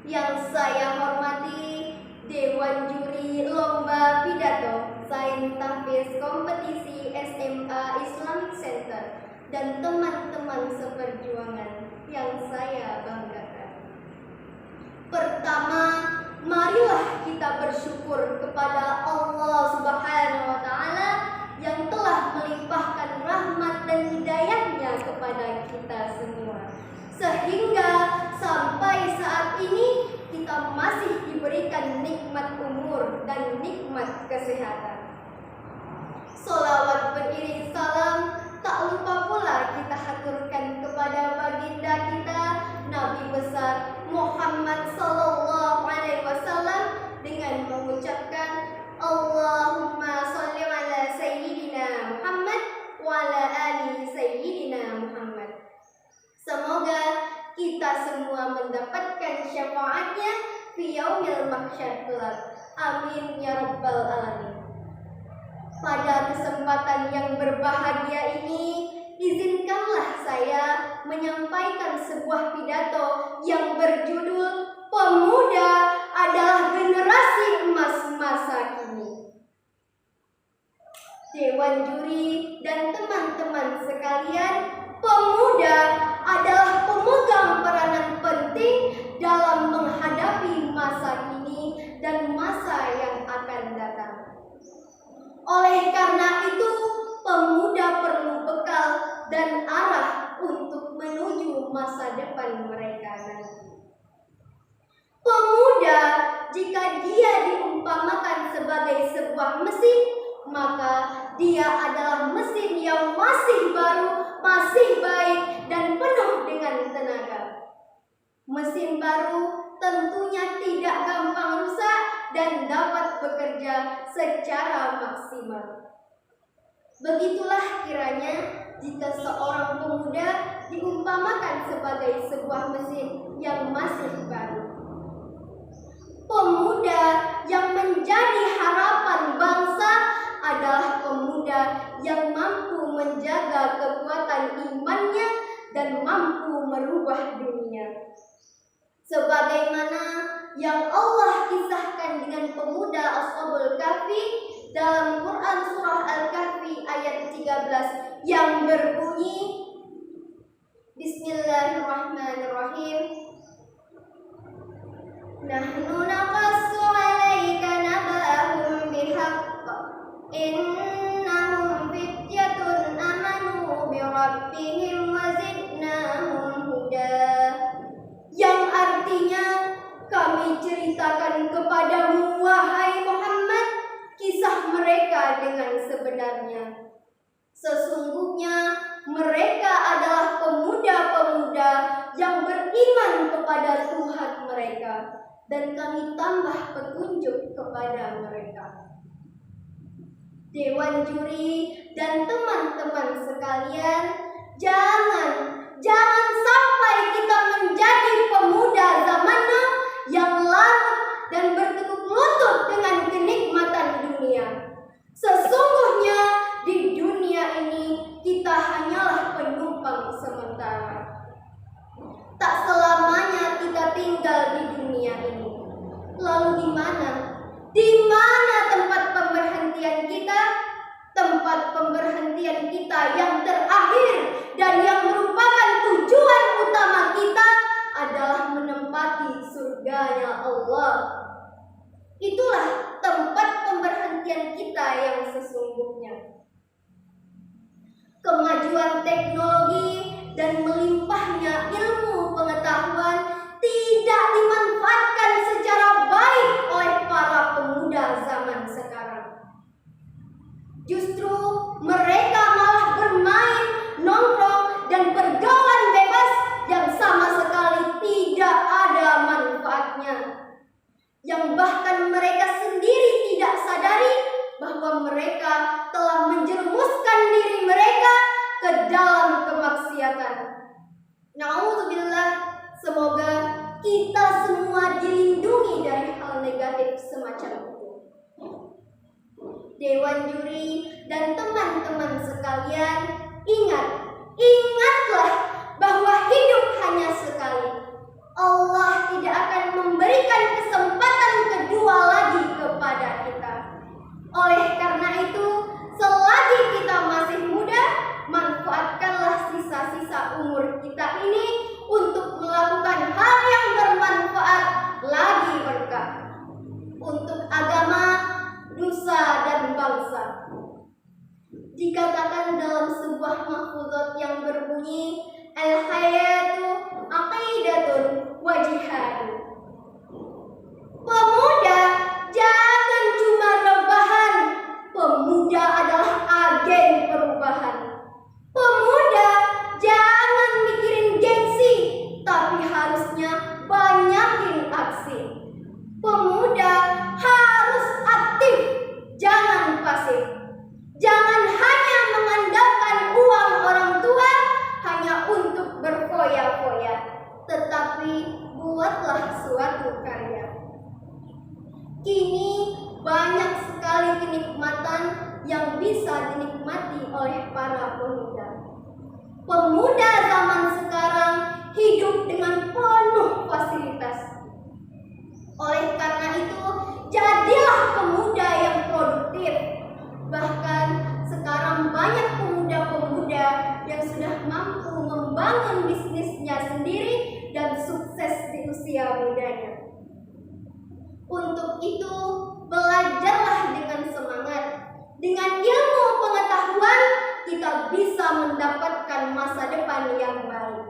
Yang saya hormati Dewan Juri Lomba Pidato Sains Tahfiz Kompetisi SMA Islamic Center dan teman-teman seperjuangan yang saya banggakan. Pertama, marilah kita bersyukur kepada Allah Subhanahu wa Ta'ala yang telah melimpahkan rahmat dan hidayahnya kepada kita semua, sehingga sampai saat ini kita masih diberikan nikmat umur dan nikmat kesehatan. Sholawat beriring salam tak lupa pula kita haturkan kepada baginda kita Nabi besar Muhammad sallallahu alaihi wasallam dengan mengucapkan Allahumma sholli ala sayyidina Muhammad wa ala ali sayyidina Muhammad. Semoga kita semua mendapatkan syafaatnya fi yaumil mahsyar kelak. Amin ya rabbal alamin. Pada kesempatan yang berbahagia ini, izinkanlah saya menyampaikan sebuah pidato yang berjudul Pemuda adalah Generasi Emas Masa Kini. Dewan juri dan teman-teman sekalian, pemuda adalah pemegang peranan penting dalam menghadapi masa kini dan masa yang akan datang. Oleh karena itu, pemuda perlu bekal dan arah untuk menuju masa depan mereka nanti. Pemuda, jika dia diumpamakan sebagai sebuah mesin, maka dia adalah mesin yang masih baru, masih baik, dan penuh dengan tenaga. Mesin baru tentunya tidak gampang rusak dan dapat bekerja secara maksimal. Begitulah kiranya jika seorang pemuda diumpamakan sebagai sebuah mesin yang masih baru. Pemuda yang menjadi harapan bangsa adalah pemuda yang mampu menjaga kekuatan imannya dan mampu merubah dunia. Sebagaimana yang Allah kisahkan dengan pemuda Ashabul Kahfi dalam Quran Surah Al-Kahfi ayat 13 yang berbunyi, Bismillahirrahmanirrahim. Nahnu naqassu 'alaika naba'ahum bihaqq innahum fityatun amanu bi rabbihim wa zidnahum huda. Yang artinya, kami ceritakan kepadamu wahai Muhammad kisah mereka dengan sebenarnya. Sesungguhnya mereka adalah pemuda-pemuda yang beriman kepada Tuhan mereka, dan kami tambah petunjuk kepada mereka. Dewan juri dan teman-teman sekalian, jangan sampai kita menjadi pemuda zaman now yang larut dan bertekuk lutut dengan kenikmatan dunia. Sesungguhnya di dunia ini kita hanyalah penumpang sementara. Tak selamanya kita tinggal di dunia ini. Lalu di mana? Di mana tempat pemberhentian kita? Tempat pemberhentian kita yang terakhir dan yang merupakan tujuan utama kita adalah menempati surganya Allah. Itulah tempat pemberhentian kita yang sesungguhnya. Kemajuan teknologi dan melimpahnya ilmu pengetahuan tidak dimanfaatkan secara baik oleh para pemuda zaman sekarang. Justru mereka malah bermain, nongkrong, dan bergaul bebas yang sama sekali tidak ada manfaatnya. Yang bahkan mereka sendiri tidak sadari bahwa mereka telah menjerumuskan diri mereka ke dalam kemaksiatan. Na'udzubillah, semoga kita semua dilindungi dari hal negatif semacam itu. Dewan juri dan teman-teman sekalian, ingatlah bahwa hidup hanya sekali. Allah tidak akan memberi Dikatakan dalam sebuah mahfuzat yang berbunyi, al-hayatu aqidatun wa jihadun. Pemuda jangan cuma rebahan, pemuda adalah agen perubahan. Pemuda jangan mikirin gengsi, tapi harusnya banyakin aksi. Pemuda harus aktif, jangan pasif. Jangan hanya mengandalkan uang orang tua hanya untuk berfoya-foya, tetapi buatlah suatu karya. Kini banyak sekali kenikmatan yang bisa dinikmati oleh para pemuda. Pemuda zaman sekarang hidup dengan penuh fasilitas. Oleh karena itu, jadilah pemuda yang produktif. Bahkan sekarang banyak pemuda-pemuda yang sudah mampu membangun bisnisnya sendiri dan sukses di usia mudanya. Untuk itu, belajarlah dengan semangat. Dengan ilmu pengetahuan, kita bisa mendapatkan masa depan yang baik.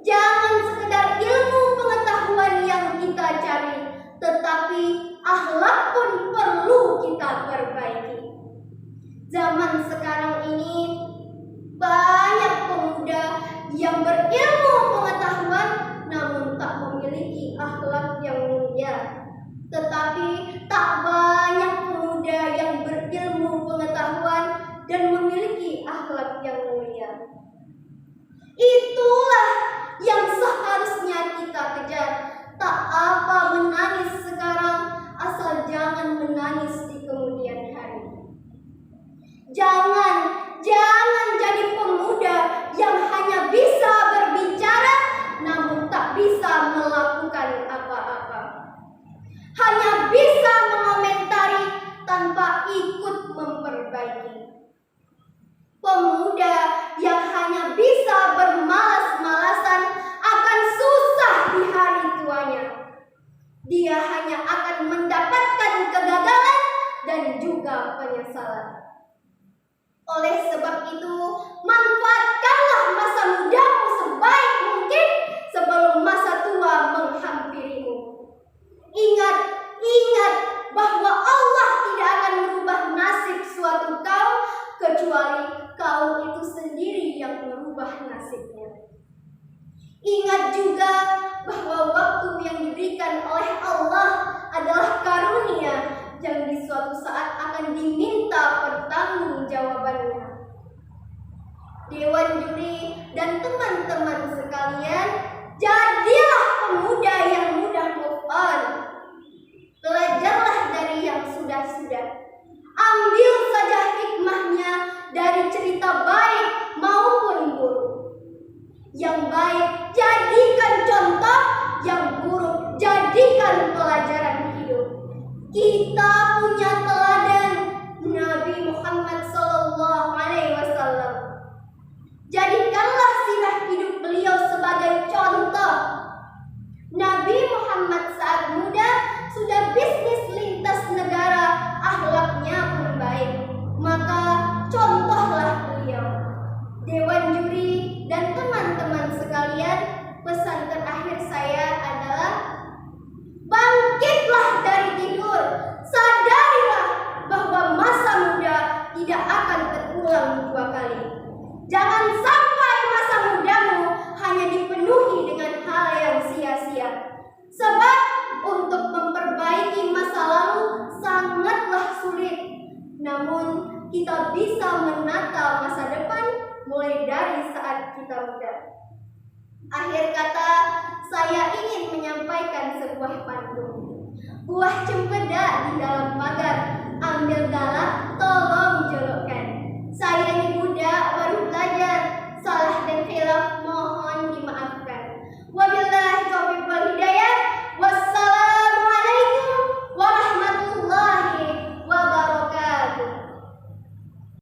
Jangan sekedar ilmu pengetahuan yang kita cari, tetapi akhlak pun perlu kita perbaiki. Zaman sekarang ini banyak pemuda yang berilmu pengetahuan namun tak memiliki akhlak yang mulia. Tetapi tak banyak pemuda yang berilmu pengetahuan dan memiliki akhlak yang mulia. Itulah yang seharusnya kita kejar. Tak apa menangis sekarang, asal jangan menangis di kemudian hari. Jangan jadi pemuda yang hanya bisa berbicara namun tak bisa melakukan apa-apa. Hanya bisa mengomentari tanpa ikut memperbaiki. Pemuda yang hanya bisa bermalas-malasan akan susah di hari tuanya. Dia hanya akan mendapatkan kegagalan dan juga penyesalan. Oleh sebab itu, manfaatkanlah masa mudamu sebaik mungkin sebelum masa tua menghampirimu. Ingat bahwa Allah tidak akan merubah nasib suatu kaum kecuali kaum itu sendiri yang merubah nasibnya. Ingat juga bahwa waktu yang diberikan oleh Allah adalah karunia yang di suatu saat akan diminta pertanggungjawabannya. Dewan juri dan teman-teman sekalian, jadilah pemuda yang mudah move on. Belajarlah dari yang sudah-sudah. Ambil saja hikmahnya dari cerita baik maupun buruk. Yang baik jadikan contoh, yang buruk jadikan pelajaran hidup. Kita punya teladan Nabi Muhammad SAW. Jadikanlah sirah hidup beliau sebagai contoh. Nabi Muhammad saat muda sudah bisnis lintas negara, akhlaknya pun baik. Maka contohlah beliau. Dewan juri dan teman-teman sekalian, pesan terakhir saya adalah bangkitlah dari tidur. Sadarilah bahwa masa muda tidak akan terulang dua kali. Jangan sampai masa mudamu hanya dipenuhi dengan hal yang sia-sia. Sebab untuk memperbaiki masa lalu sangatlah sulit. Namun kita bisa menata masa depan mulai dari saat kita muda. Akhir kata, saya ingin menyampaikan sebuah pantun. Buah cempeda di dalam pagar, ambil galak, tolong